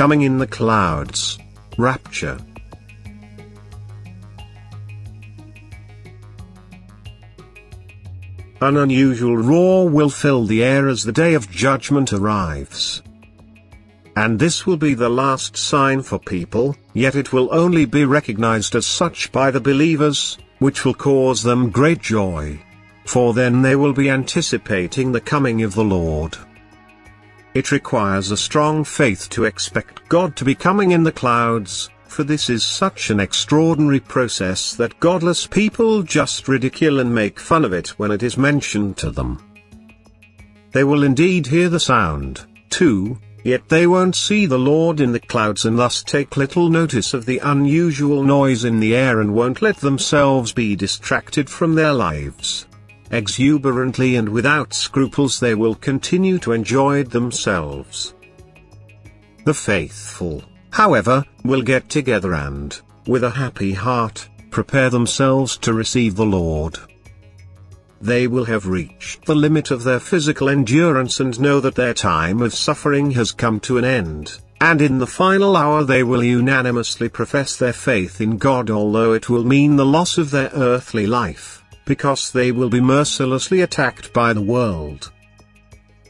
coming in the clouds. Rapture. An unusual roar will fill the air as the day of judgment arrives. And this will be the last sign for people, yet it will only be recognized as such by the believers, which will cause them great joy. For then they will be anticipating the coming of the Lord. It requires a strong faith to expect God to be coming in the clouds, for this is such an extraordinary process that godless people just ridicule and make fun of it when it is mentioned to them. They will indeed hear the sound, too, yet they won't see the Lord in the clouds and thus take little notice of the unusual noise in the air and won't let themselves be distracted from their lives. Exuberantly and without scruples they will continue to enjoy it themselves. The faithful, however, will get together and, with a happy heart, prepare themselves to receive the Lord. They will have reached the limit of their physical endurance and know that their time of suffering has come to an end, and in the final hour they will unanimously profess their faith in God, although it will mean the loss of their earthly life, because they will be mercilessly attacked by the world.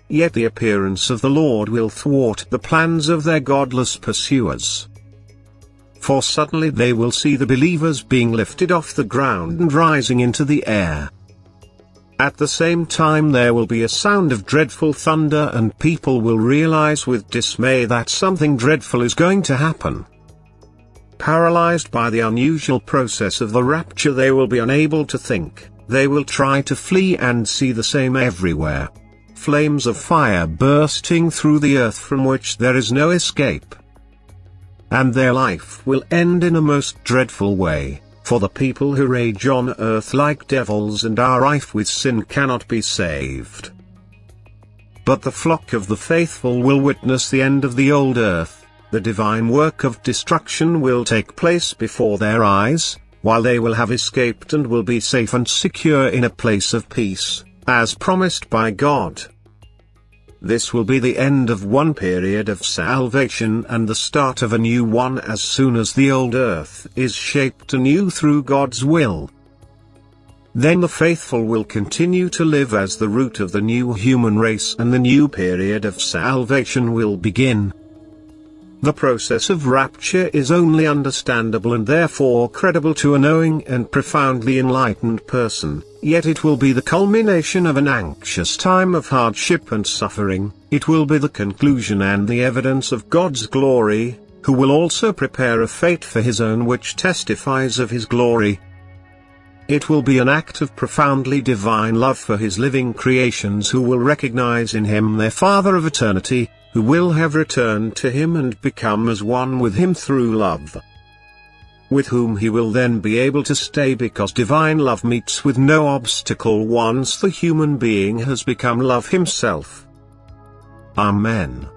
Yet the appearance of the Lord will thwart the plans of their godless pursuers. For suddenly they will see the believers being lifted off the ground and rising into the air. At the same time there will be a sound of dreadful thunder and people will realize with dismay that something dreadful is going to happen. Paralyzed by the unusual process of the rapture, they will be unable to think. They will try to flee and see the same everywhere. Flames of fire bursting through the earth from which there is no escape. And their life will end in a most dreadful way, for the people who rage on earth like devils and are rife with sin cannot be saved. But the flock of the faithful will witness the end of the old earth. The divine work of destruction will take place before their eyes, while they will have escaped and will be safe and secure in a place of peace, as promised by God. This will be the end of one period of salvation and the start of a new one as soon as the old earth is shaped anew through God's will. Then the faithful will continue to live as the root of the new human race and the new period of salvation will begin. The process of rapture is only understandable and therefore credible to a knowing and profoundly enlightened person, yet it will be the culmination of an anxious time of hardship and suffering. It will be the conclusion and the evidence of God's glory, who will also prepare a fate for his own which testifies of his glory. It will be an act of profoundly divine love for his living creations who will recognize in him their Father of eternity, who will have returned to him and become as one with him through love, with whom he will then be able to stay because divine love meets with no obstacle once the human being has become love himself. Amen.